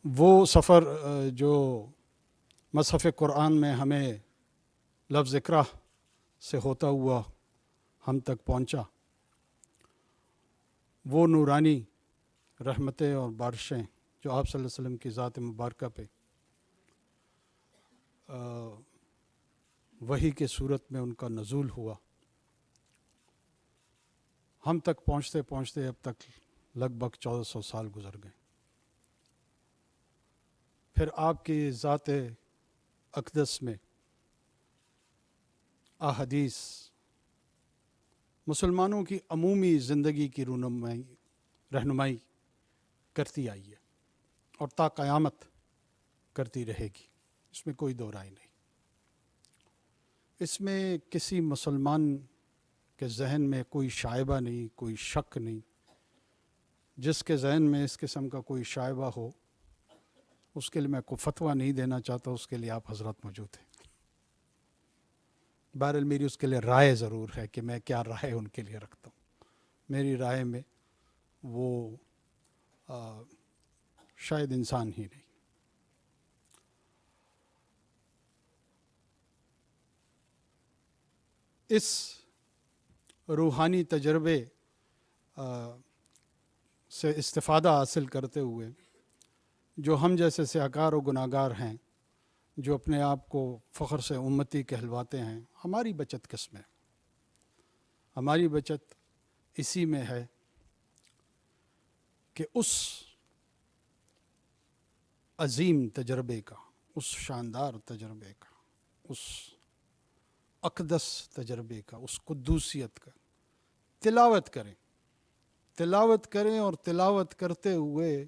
وہ سفر جو مصحف قرآن میں ہمیں لفظ اقرا سے ہوتا ہوا ہم تک پہنچا، وہ نورانی رحمتیں اور بارشیں جو آپ صلی اللہ علیہ وسلم کی ذات مبارکہ پہ وحی کے صورت میں ان کا نزول ہوا، ہم تک پہنچتے پہنچتے اب تک لگ بھگ 1400 سال گزر گئے۔ پھر آپ کی ذات اقدس میں احادیث مسلمانوں کی عمومی زندگی کی رہنمائی کرتی آئی ہے اور تا قیامت کرتی رہے گی، اس میں کوئی دو رائے نہیں۔ اس میں کسی مسلمان کے ذہن میں کوئی شائبہ نہیں، کوئی شک نہیں۔ جس کے ذہن میں اس قسم کا کوئی شائبہ ہو اس کے لیے میں کوئی فتویٰ نہیں دینا چاہتا، اس کے لیے آپ حضرات موجود ہیں۔ بہرحال میری اس کے لیے رائے ضرور ہے کہ میں کیا رائے ان کے لیے رکھتا ہوں۔ میری رائے میں وہ شاید انسان ہی نہیں۔ اس روحانی تجربے سے استفادہ حاصل کرتے ہوئے جو ہم جیسے سیاہکار و گناہگار ہیں، جو اپنے آپ کو فخر سے امتی کہلواتے ہیں، ہماری بچت کس میں؟ ہماری بچت اسی میں ہے کہ اس عظیم تجربے کا، اس شاندار تجربے کا، اس اقدس تجربے کا، اس قدوسیت کا تلاوت کریں اور تلاوت کرتے ہوئے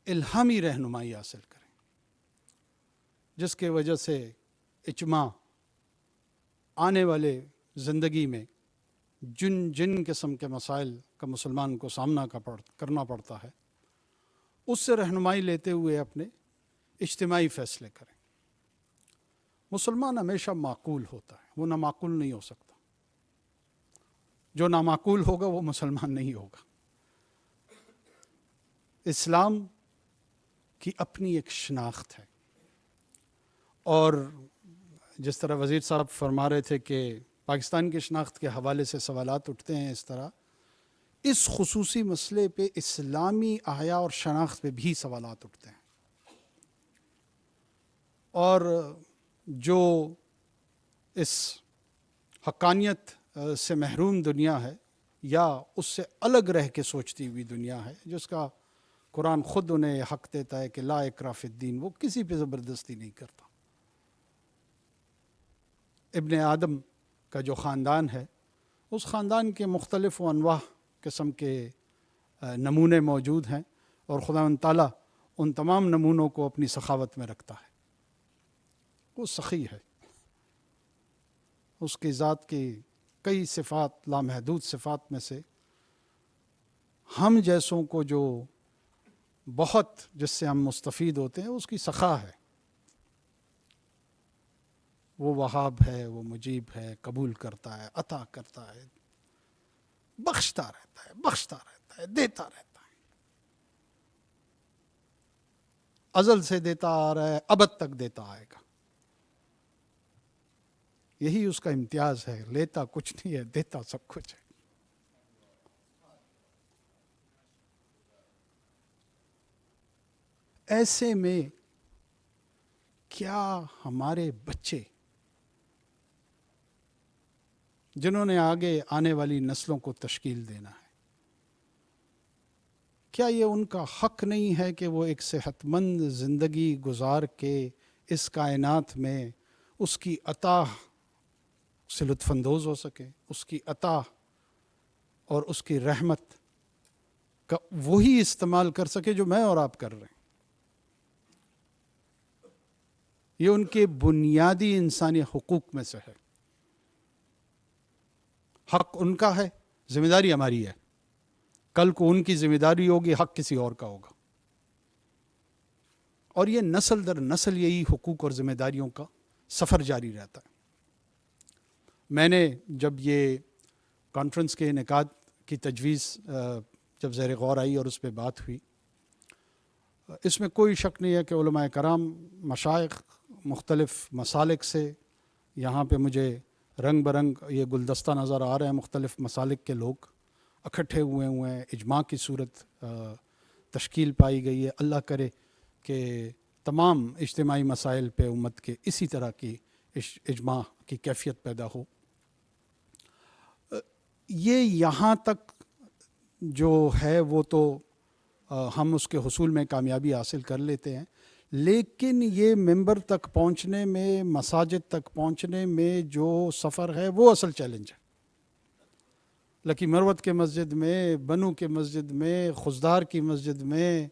الہامی رہنمائی حاصل کریں، جس کی وجہ سے اجماع آنے والے زندگی میں جن قسم کے مسائل کا مسلمان کو سامنا کرنا پڑتا ہے، اس سے رہنمائی لیتے ہوئے اپنے اجتماعی فیصلے کریں۔ مسلمان ہمیشہ معقول ہوتا ہے، وہ نامعقول نہیں ہو سکتا۔ جو نامعقول ہوگا وہ مسلمان نہیں ہوگا۔ اسلام کی اپنی ایک شناخت ہے، اور جس طرح وزیر صاحب فرما رہے تھے کہ پاکستان کی شناخت کے حوالے سے سوالات اٹھتے ہیں، اس طرح اس خصوصی مسئلے پہ اسلامی احیا اور شناخت پہ بھی سوالات اٹھتے ہیں، اور جو اس حقانیت سے محروم دنیا ہے یا اس سے الگ رہ کے سوچتی ہوئی دنیا ہے، جس کا قرآن خود انہیں حق دیتا ہے کہ لا اکراہ فی الدین، وہ کسی پہ زبردستی نہیں کرتا۔ ابن آدم کا جو خاندان ہے، اس خاندان کے مختلف و انواع قسم کے نمونے موجود ہیں، اور خداوند تعالیٰ ان تمام نمونوں کو اپنی سخاوت میں رکھتا ہے۔ وہ سخی ہے، اس کی ذات کی کئی صفات، لامحدود صفات میں سے ہم جیسوں کو جو بہت جس سے ہم مستفید ہوتے ہیں، اس کی سخا ہے۔ وہ وہاب ہے، وہ مجیب ہے، قبول کرتا ہے، عطا کرتا ہے، بخشتا رہتا ہے، دیتا رہتا ہے، ازل سے دیتا آ رہا ہے، ابد تک دیتا آئے گا۔ یہی اس کا امتیاز ہے، لیتا کچھ نہیں ہے، دیتا سب کچھ ہے۔ ایسے میں کیا ہمارے بچے، جنہوں نے آگے آنے والی نسلوں کو تشکیل دینا ہے، کیا یہ ان کا حق نہیں ہے کہ وہ ایک صحت مند زندگی گزار کے اس کائنات میں اس کی عطا سے لطف اندوز ہو سکے، اس کی عطا اور اس کی رحمت کا وہی استعمال کر سکے جو میں اور آپ کر رہے ہیں؟ یہ ان کے بنیادی انسانی حقوق میں سے ہے۔ حق ان کا ہے، ذمہ داری ہماری ہے۔ کل کو ان کی ذمہ داری ہوگی، حق کسی اور کا ہوگا، اور یہ نسل در نسل یہی حقوق اور ذمہ داریوں کا سفر جاری رہتا ہے۔ میں نے جب یہ کانفرنس کے انعقاد کی تجویز جب زیر غور آئی اور اس پہ بات ہوئی. اس میں کوئی شک نہیں ہے کہ علماء کرام، مشائخ مختلف مسالک سے، یہاں پہ مجھے رنگ برنگ یہ گلدستہ نظر آ رہے ہیں، مختلف مسالک کے لوگ اکٹھے ہوئے ہیں، اجماع کی صورت تشکیل پائی گئی ہے. اللہ کرے کہ تمام اجتماعی مسائل پہ امت کے اسی طرح کی اجماع کی کیفیت پیدا ہو. یہ یہاں تک جو ہے وہ تو ہم اس کے حصول میں کامیابی حاصل کر لیتے ہیں، لیکن یہ ممبر تک پہنچنے میں، مساجد تک پہنچنے میں جو سفر ہے وہ اصل چیلنج ہے. لکی مروت کے مسجد میں، بنو کے مسجد میں، خزدار کی مسجد میں،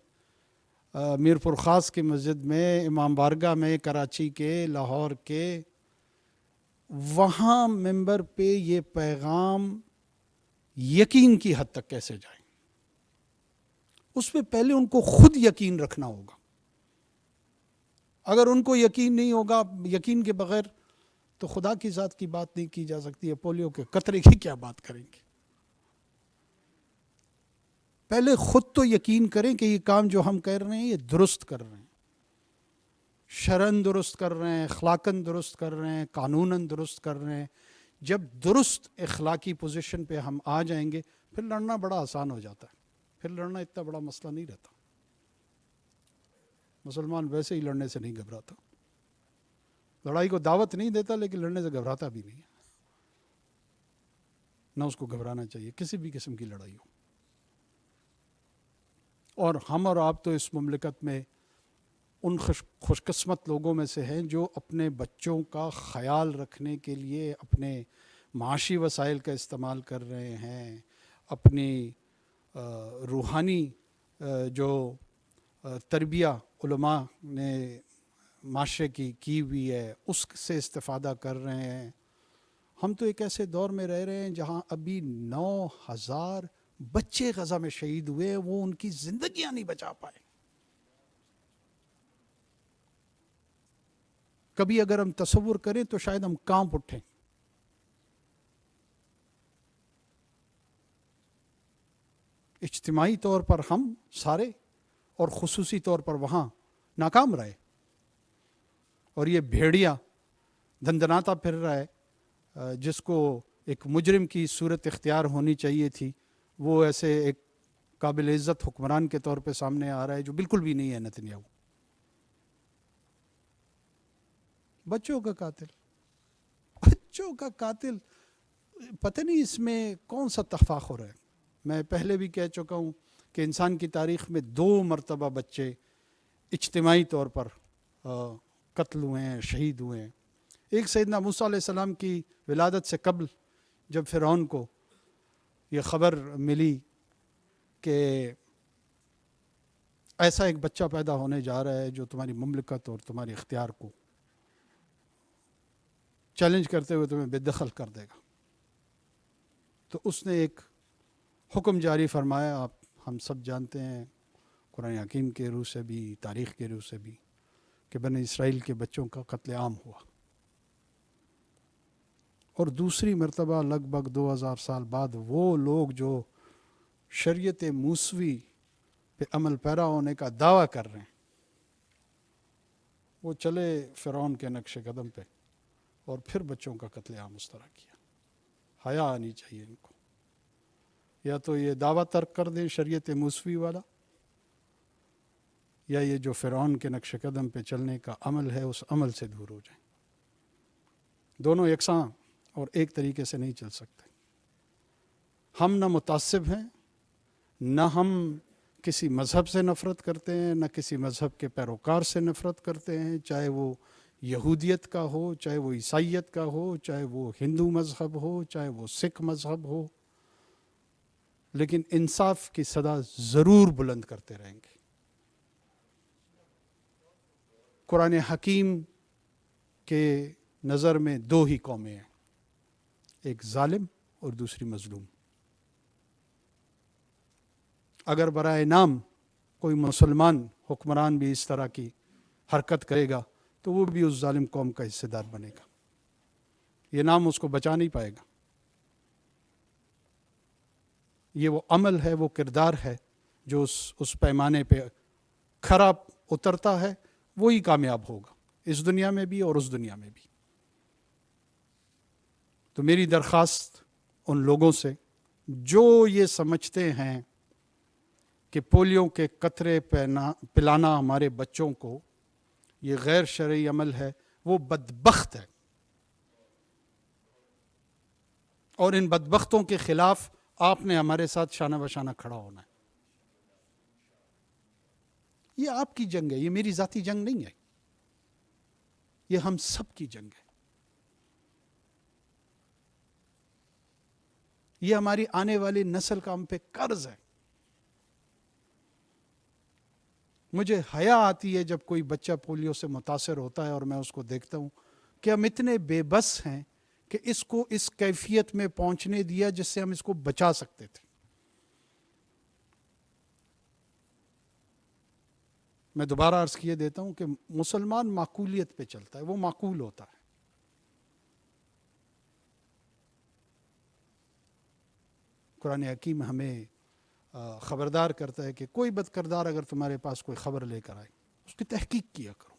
میر پور خاص کی مسجد میں، امام بارگاہ میں، کراچی کے، لاہور کے، وہاں ممبر پہ یہ پیغام یقین کی حد تک کیسے جائیں، اس پہ پہلے ان کو خود یقین رکھنا ہوگا. اگر ان کو یقین نہیں ہوگا، یقین کے بغیر تو خدا کی ذات کی بات نہیں کی جا سکتی ہے. پولیو کے قطرے کی کیا بات کریں گے؟ پہلے خود تو یقین کریں کہ یہ کام جو ہم کر رہے ہیں یہ درست کر رہے ہیں، شرعاً درست کر رہے ہیں، اخلاقاً درست کر رہے ہیں، قانوناً درست کر رہے ہیں. جب درست اخلاقی پوزیشن پہ ہم آ جائیں گے پھر لڑنا بڑا آسان ہو جاتا ہے، پھر لڑنا اتنا بڑا مسئلہ نہیں رہتا. مسلمان ویسے ہی لڑنے سے نہیں گھبراتا، لڑائی کو دعوت نہیں دیتا لیکن لڑنے سے گھبراتا بھی نہیں ہے. نہ اس کو گھبرانا چاہیے کسی بھی قسم کی لڑائی ہو. اور ہم اور آپ تو اس مملکت میں ان خوش قسمت لوگوں میں سے ہیں جو اپنے بچوں کا خیال رکھنے کے لیے اپنے معاشی وسائل کا استعمال کر رہے ہیں، اپنی روحانی جو تربیہ علماء نے معاشرے کی ہوئی ہے اس سے استفادہ کر رہے ہیں. ہم تو ایک ایسے دور میں رہ رہے ہیں جہاں ابھی 9,000 بچے غزہ میں شہید ہوئے، وہ ان کی زندگیاں نہیں بچا پائے. کبھی اگر ہم تصور کریں تو شاید ہم کانپ اٹھیں. اجتماعی طور پر ہم سارے اور خصوصی طور پر وہاں ناکام رہے، اور یہ بھیڑیا دندناتا پھر رہا ہے جس کو ایک مجرم کی صورت اختیار ہونی چاہیے تھی، وہ ایسے ایک قابل عزت حکمران کے طور پہ سامنے آ رہا ہے جو بالکل بھی نہیں ہے نتنیاہو. بچوں کا قاتل، بچوں کا قاتل، پتہ نہیں اس میں کون سا تفاخر ہے. میں پہلے بھی کہہ چکا ہوں کہ انسان کی تاریخ میں 2 مرتبہ بچے اجتماعی طور پر قتل ہوئے ہیں، شہید ہوئے ہیں. ایک سیدنا موسیٰ علیہ السلام کی ولادت سے قبل جب فرعون کو یہ خبر ملی کہ ایسا ایک بچہ پیدا ہونے جا رہا ہے جو تمہاری مملکت اور تمہاری اختیار کو چیلنج کرتے ہوئے تمہیں بے دخل کر دے گا، تو اس نے ایک حکم جاری فرمایا. آپ ہم سب جانتے ہیں قرآن حکیم کے روح سے بھی، تاریخ کے روح سے بھی، کہ بنی اسرائیل کے بچوں کا قتل عام ہوا. اور دوسری مرتبہ لگ بھگ 2000 سال بعد وہ لوگ جو شریعت موسوی پہ عمل پیرا ہونے کا دعویٰ کر رہے ہیں وہ چلے فرعون کے نقش قدم پہ اور پھر بچوں کا قتل عام اس طرح کیا. حیا آنی چاہیے ان کو. یا تو یہ دعویٰ ترک کر دیں شریعت موسوی والا، یا یہ جو فرعون کے نقش قدم پہ چلنے کا عمل ہے اس عمل سے دور ہو جائیں. دونوں یکساں اور ایک طریقے سے نہیں چل سکتے. ہم نہ متعصب ہیں، نہ ہم کسی مذہب سے نفرت کرتے ہیں، نہ کسی مذہب کے پیروکار سے نفرت کرتے ہیں، چاہے وہ یہودیت کا ہو، چاہے وہ عیسائیت کا ہو، چاہے وہ ہندو مذہب ہو، چاہے وہ سکھ مذہب ہو، لیکن انصاف کی صدا ضرور بلند کرتے رہیں گے. قرآن حکیم کے نظر میں 2 ہی قومیں ہیں، ایک ظالم اور دوسری مظلوم. اگر برائے نام کوئی مسلمان حکمران بھی اس طرح کی حرکت کرے گا تو وہ بھی اس ظالم قوم کا حصہ دار بنے گا، یہ نام اس کو بچا نہیں پائے گا. یہ وہ عمل ہے، وہ کردار ہے جو اس پیمانے پہ کھرا اترتا ہے، وہی کامیاب ہوگا، اس دنیا میں بھی اور اس دنیا میں بھی۔ تو میری درخواست ان لوگوں سے جو یہ سمجھتے ہیں کہ پولیو کے قطرے پلانا ہمارے بچوں کو یہ غیر شرعی عمل ہے، وہ بدبخت ہے، اور ان بدبختوں کے خلاف آپ نے ہمارے ساتھ شانہ بشانہ کھڑا ہونا ہے۔ یہ آپ کی جنگ ہے، یہ میری ذاتی جنگ نہیں ہے، یہ ہم سب کی جنگ ہے، یہ ہماری آنے والی نسل کا ہم پہ قرض ہے۔ مجھے حیا آتی ہے جب کوئی بچہ پولیو سے متاثر ہوتا ہے اور میں اس کو دیکھتا ہوں کہ ہم اتنے بے بس ہیں کہ اس کو اس کیفیت میں پہنچنے دیا جس سے ہم اس کو بچا سکتے تھے۔ میں دوبارہ عرض کیے دیتا ہوں کہ مسلمان معقولیت پہ چلتا ہے، وہ معقول ہوتا ہے۔ قرآن حکیم ہمیں خبردار کرتا ہے کہ کوئی بد کردار اگر تمہارے پاس کوئی خبر لے کر آئے اس کی تحقیق کیا کرو۔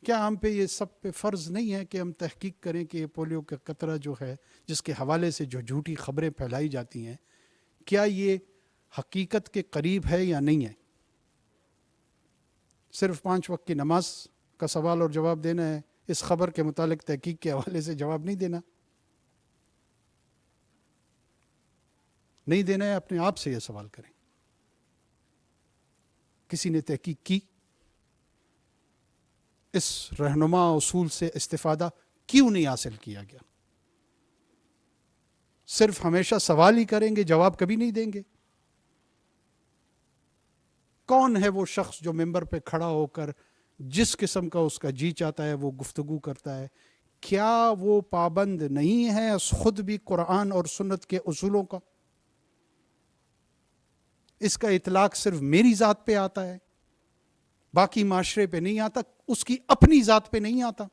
کیا ہم پہ یہ سب پہ فرض نہیں ہے کہ ہم تحقیق کریں کہ یہ پولیو کا قطرہ جو ہے جس کے حوالے سے جو جھوٹی خبریں پھیلائی جاتی ہیں کیا یہ حقیقت کے قریب ہے یا نہیں ہے؟ صرف 5 وقت کی نماز کا سوال اور جواب دینا ہے، اس خبر کے متعلق تحقیق کے حوالے سے جواب نہیں دینا، نہیں دینا ہے۔ اپنے آپ سے یہ سوال کریں، کسی نے تحقیق کی؟ اس رہنما اصول سے استفادہ کیوں نہیں حاصل کیا گیا؟ صرف ہمیشہ سوال ہی کریں گے، جواب کبھی نہیں دیں گے۔ کون ہے وہ شخص جو ممبر پہ کھڑا ہو کر جس قسم کا اس کا جی چاہتا ہے وہ گفتگو کرتا ہے؟ کیا وہ پابند نہیں ہے خود بھی قرآن اور سنت کے اصولوں کا؟ اس کا اطلاق صرف میری ذات پہ آتا ہے، باقی معاشرے پہ نہیں آتا، اس کی اپنی ذات پہ نہیں آتا۔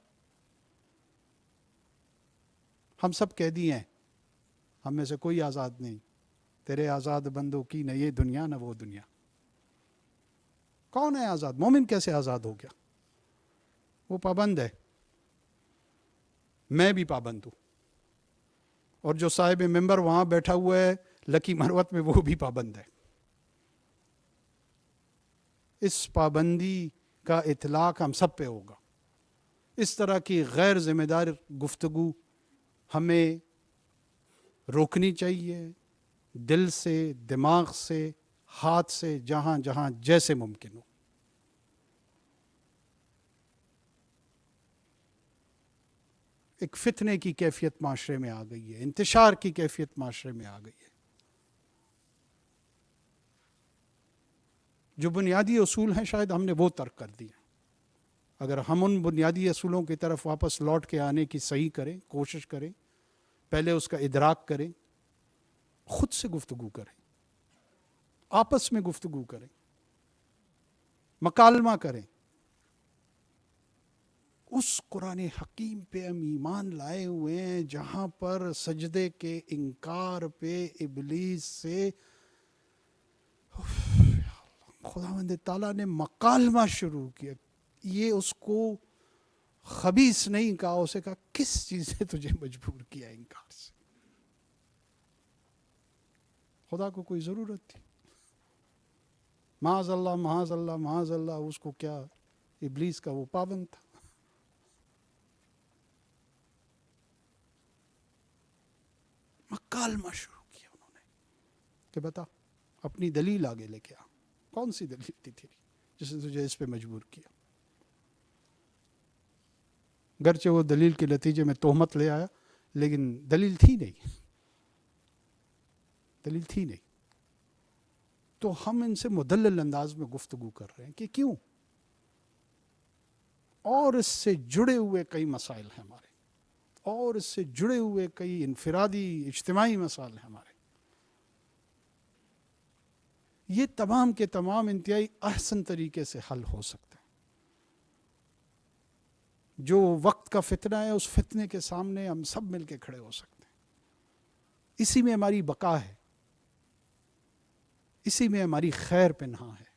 ہم سب قیدی ہیں، ہم میں سے کوئی آزاد نہیں۔ تیرے آزاد بندوں کی نہ یہ دنیا نہ وہ دنیا۔ کون ہے آزاد؟ مومن کیسے آزاد ہو گیا؟ وہ پابند ہے، میں بھی پابند ہوں، اور جو صاحب ممبر وہاں بیٹھا ہوا ہے لکی مروت میں وہ بھی پابند ہے۔ اس پابندی کا اطلاق ہم سب پہ ہوگا۔ اس طرح کی غیر ذمہ دار گفتگو ہمیں روکنی چاہیے، دل سے، دماغ سے، ہاتھ سے، جہاں جہاں جیسے ممکن ہو۔ ایک فتنے کی کیفیت معاشرے میں آ گئی ہے، انتشار کی کیفیت معاشرے میں آ گئی ہے۔ جو بنیادی اصول ہیں شاید ہم نے وہ ترک کر دیا۔ اگر ہم ان بنیادی اصولوں کی طرف واپس لوٹ کے آنے کی صحیح کریں، کوشش کریں، پہلے اس کا ادراک کریں، خود سے گفتگو کریں، آپس میں گفتگو کریں، مکالمہ کریں، اس قرآن حکیم پہ ہم ایمان لائے ہوئے ہیں جہاں پر سجدے کے انکار پہ ابلیس سے خداوند تعالیٰ نے مکالمہ شروع کیا۔ یہ اس کو خبیث نہیں کہا، اسے کہا کس چیز نے تجھے مجبور کیا انکار سے؟ خدا کو کوئی ضرورت تھی؟ معاذ اللہ معاذ اللہ معاذ اللہ، اس کو کیا، ابلیس کا وہ پابند تھا۔ مکالمہ شروع کیا انہوں نے کہ بتا اپنی دلیل آگے لے کے آ، کون سی دلیل تھی تیری جس نے تجھے اس پہ مجبور کیا؟ گرچہ وہ دلیل کے نتیجے میں تہمت لے آیا، لیکن دلیل تھی نہیں، دلیل تھی نہیں۔ تو ہم ان سے مدلل انداز میں گفتگو کر رہے ہیں کہ کیوں؟ اور اس سے جڑے ہوئے کئی مسائل ہیں ہمارے، اور اس سے جڑے ہوئے کئی انفرادی اجتماعی مسائل ہیں ہمارے۔ یہ تمام کے تمام انتہائی احسن طریقے سے حل ہو سکتے ہیں۔ جو وقت کا فتنہ ہے اس فتنے کے سامنے ہم سب مل کے کھڑے ہو سکتے ہیں۔ اسی میں ہماری بقا ہے، اسی میں ہماری خیر پنہاں ہے۔